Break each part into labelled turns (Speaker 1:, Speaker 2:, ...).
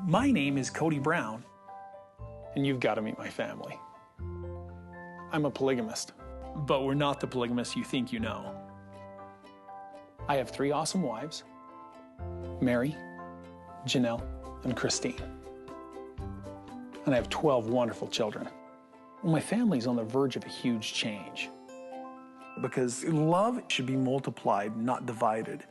Speaker 1: My name is Cody Brown, and you've got to meet my family. I'm a polygamist, but we're not the polygamists you think you know. I have 3 awesome wives, Mary, Janelle, and Christine. And I have 12 wonderful children. My family's on the verge of a huge change. Because love should be multiplied, not divided.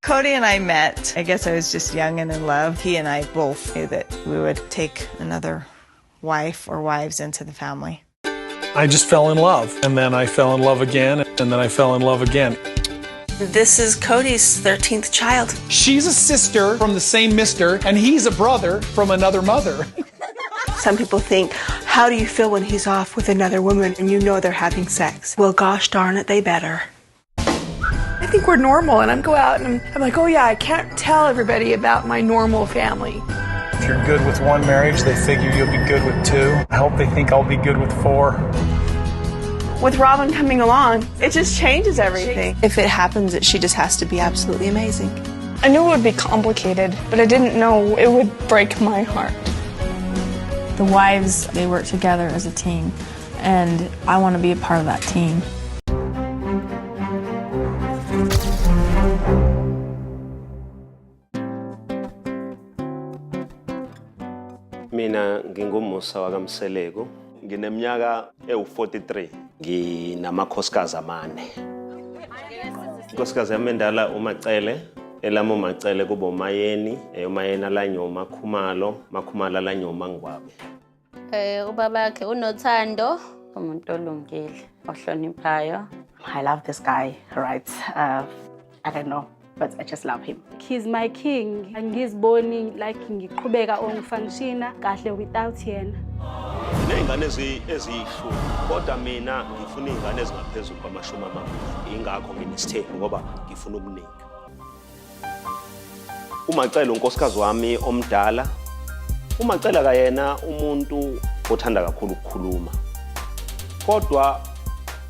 Speaker 2: Cody and I met. I guess I was just young and in love. He and I both knew that we would take another wife or wives into the family.
Speaker 1: I just fell in love, and then I fell in love again, and then I fell in love again.
Speaker 2: This is Cody's 13th child.
Speaker 1: She's a sister from the same mister, and he's a brother from another mother.
Speaker 3: Some people think, how do you feel when he's off with another woman and you know they're having sex? Well, gosh darn it, they better. I think we're normal, and I go out and I'm like, oh yeah, I can't tell everybody about my normal family.
Speaker 1: If you're good with 1 marriage, they figure you'll be good with 2. I hope they think I'll be good with 4.
Speaker 3: With Robin coming along, it just changes everything. If it happens, she just has to be absolutely amazing.
Speaker 4: I knew it would be complicated, but I didn't know it would break my heart.
Speaker 5: The wives, they work together as a team, and I want to be a part of that team.
Speaker 6: Mina ngingumusa wakamseleku, ngineminyaka ewu-43, nginamakhosikazi 4. Inkosikazi yami endala uMacele, elami uMacele kuba uMayeni, uMayeni alanyo uMakhumalo, Makhumalo alanyo uMangwabe.
Speaker 7: Ubaba wakhe uNothando, umuntu olungile, ohloniphayo.
Speaker 8: I love this guy, right? I don't know, but I just love him.
Speaker 9: He's my king. Angiziboni like ngiqhubeka ongifunctiona kahle without yena.
Speaker 6: Kuney'ngane eziyishumi, kodwa mina ngifuna iy'ngane ezingaphezulu kwama-20. Ingakho nginesithembu ngoba ngifuna ubuningi. uMacele unkosikazi wami omdala. uMacele akayena umuntu othanda kakhulu ukukhuluma. Kodwa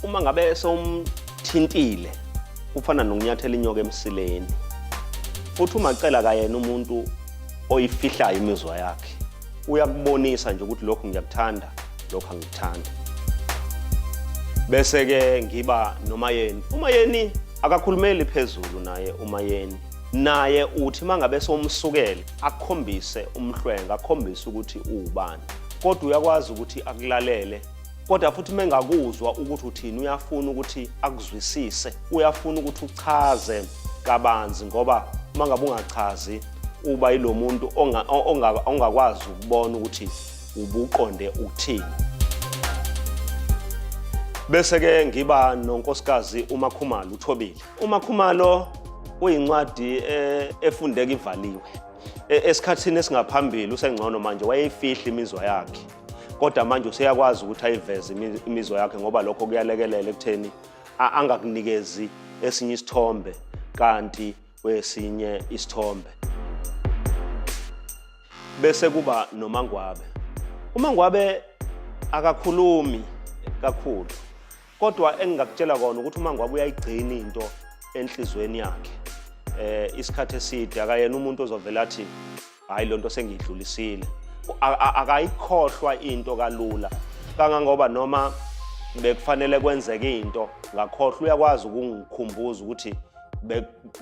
Speaker 6: uma ngabe somthintile ufana nokunyathela inyoka emsileni. Futhi uMacele akayena umuntu oyifihlayo imizwa yakhe. Uyakubonisa nje ukuthi lokho ngiyakuthanda, lokho angikuthanda. Bese ke ngiba noMayeni. uMayeni akakhulumeli phezulu naye uMayeni. Naye uthi mangabe somsukele akukhombise umhlwenga, akukhombise ukuthi uubani. Kodwa uyakwazi ukuthi akulalele. Kodwa futhi mengakuzwa ukuthi uthini, uyafuna ukuthi akuzwisise, uyafuna ukuthi uchaze kabanzi ngoba mangabe ungachazi uba yilo muntu ongakwazi ukubona ukuthi ubuqonde ukuthini. Bese ke ngiba nonkosikazi uMakhumalo uThobile. uMakhumalo uyincwadi efundeka ivaliwe. Esikhathini esingaphambili usengcono manje wayeyifihla imizwa yakhe. Kodwa manje useyakwazi ukuthi ayiveze imizwa yakhe ngoba lokho kuyalekelela ekutheni angakunikezi esinye isithombe kanti wesinye isithombe. Bese kuba noMangwabe. uMangwabe akakhulumi kakhulu. Kodwa engingakutshela kona ukuthi uMangwabe uyayigcina into enhlizweni yakhe. Isikhathi eside akayena umuntu ozovela athi hayi lonto sengidlulisile. Akayikhohlwa into kalula. Kangangoba noma bekufanele kwenzeke into ngakhohlwa uyakwazi ukungikhumbuza ukuthi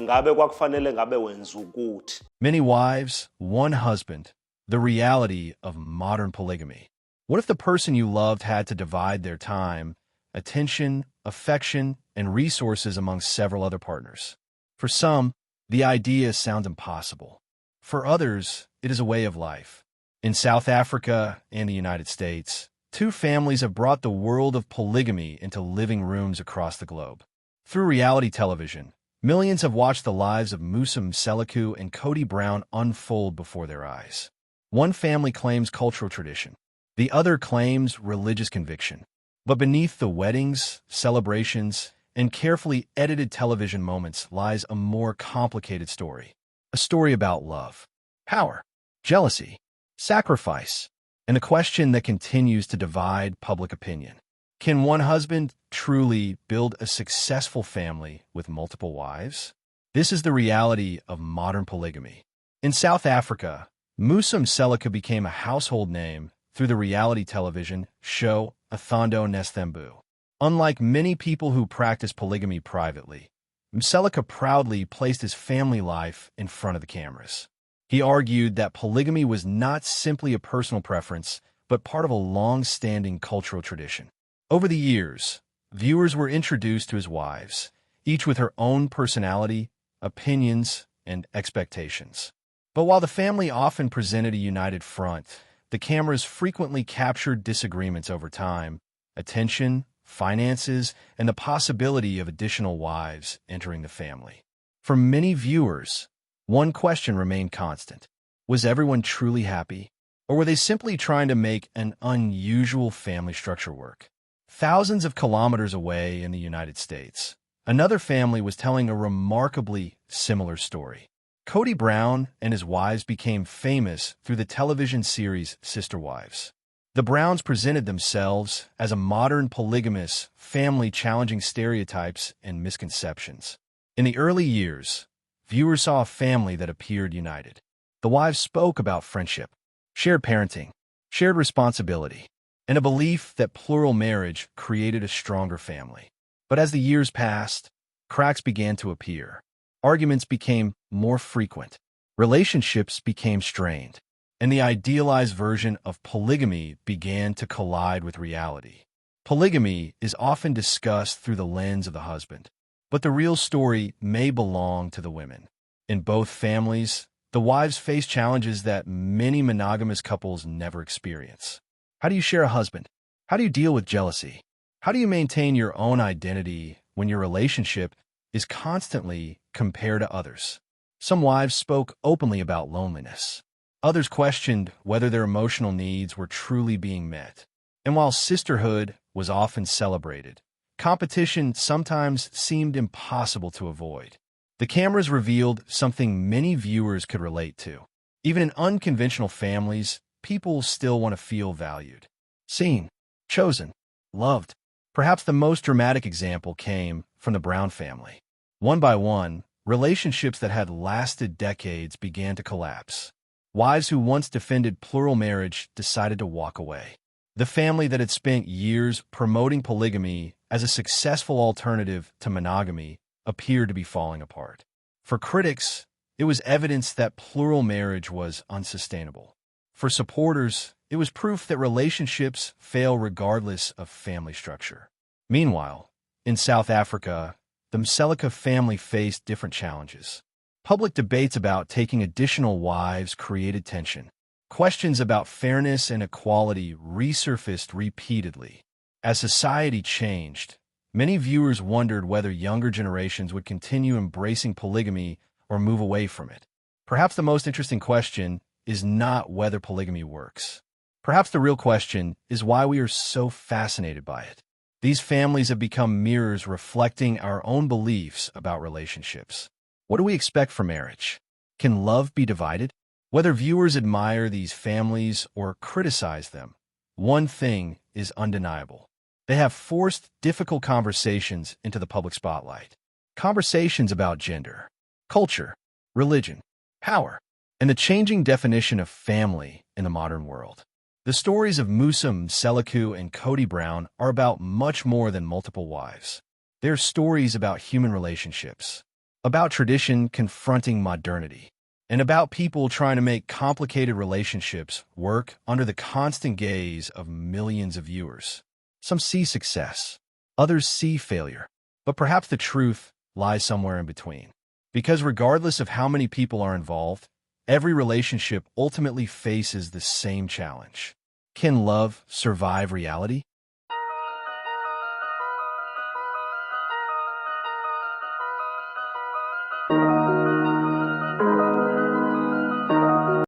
Speaker 6: ngabe kwakufanele ngabe wenza ukuthi.
Speaker 10: Many wives, 1 husband. The reality of modern polygamy. What if the person you loved had to divide their time, attention, affection, and resources among several other partners? For some, the idea sounds impossible. For others, it is a way of life. In South Africa and the United States, 2 families have brought the world of polygamy into living rooms across the globe. Through reality television, millions have watched the lives of Brown and Mseleku and Cody Brown unfold before their eyes. One family claims cultural tradition. The other claims religious conviction. But beneath the weddings, celebrations, and carefully edited television moments lies a more complicated story. A story about love, power, jealousy, sacrifice, and a question that continues to divide public opinion. Can one husband truly build a successful family with multiple wives? This is the reality of modern polygamy. In South Africa, Mseleku became a household name through the reality television show Uthando Nes'Thembu. Unlike many people who practice polygamy privately, Mseleku proudly placed his family life in front of the cameras. He argued that polygamy was not simply a personal preference, but part of a long-standing cultural tradition. Over the years, viewers were introduced to his wives, each with her own personality, opinions, and expectations. But while the family often presented a united front, the cameras frequently captured disagreements over time, attention, finances, and the possibility of additional wives entering the family. For many viewers, one question remained constant. Was everyone truly happy, or were they simply trying to make an unusual family structure work? Thousands of kilometers away in the United States, another family was telling a remarkably similar story. Kody Brown and his wives became famous through the television series Sisterwives. The Browns presented themselves as a modern polygamous family challenging stereotypes and misconceptions. In the early years, viewers saw a family that appeared united. The wives spoke about friendship, shared parenting, shared responsibility, and a belief that plural marriage created a stronger family. But as the years passed, cracks began to appear. Arguments became more frequent. Relationships became strained, and the idealized version of polygamy began to collide with reality. Polygamy is often discussed through the lens of the husband, but the real story may belong to the women. In both families, the wives face challenges that many monogamous couples never experience. How do you share a husband? How do you deal with jealousy? How do you maintain your own identity when your relationship is constantly compared to others? Some wives spoke openly about loneliness. Others questioned whether their emotional needs were truly being met. And while sisterhood was often celebrated, competition sometimes seemed impossible to avoid. The cameras revealed something many viewers could relate to. Even in unconventional families, people still want to feel valued, seen, chosen, loved. Perhaps the most dramatic example came from the Brown family. One by one, relationships that had lasted decades began to collapse. Wives who once defended plural marriage decided to walk away. The family that had spent years promoting polygamy as a successful alternative to monogamy appeared to be falling apart. For critics, it was evidence that plural marriage was unsustainable. For supporters, it was proof that relationships fail regardless of family structure. Meanwhile, in South Africa, the Mseleku family faced different challenges. Public debates about taking additional wives created tension. Questions about fairness and equality resurfaced repeatedly. As society changed, many viewers wondered whether younger generations would continue embracing polygamy or move away from it. Perhaps the most interesting question is not whether polygamy works. Perhaps the real question is why we are so fascinated by it. These families have become mirrors reflecting our own beliefs about relationships. What do we expect from marriage? Can love be divided? Whether viewers admire these families or criticize them, one thing is undeniable. They have forced difficult conversations into the public spotlight. Conversations about gender, culture, religion, power, and the changing definition of family in the modern world. The stories of Mseleku and Kody Brown are about much more than multiple wives. They're stories about human relationships, about tradition confronting modernity, and about people trying to make complicated relationships work under the constant gaze of millions of viewers. Some see success, others see failure, but perhaps the truth lies somewhere in between. Because regardless of how many people are involved, every relationship ultimately faces the same challenge. Can love survive reality?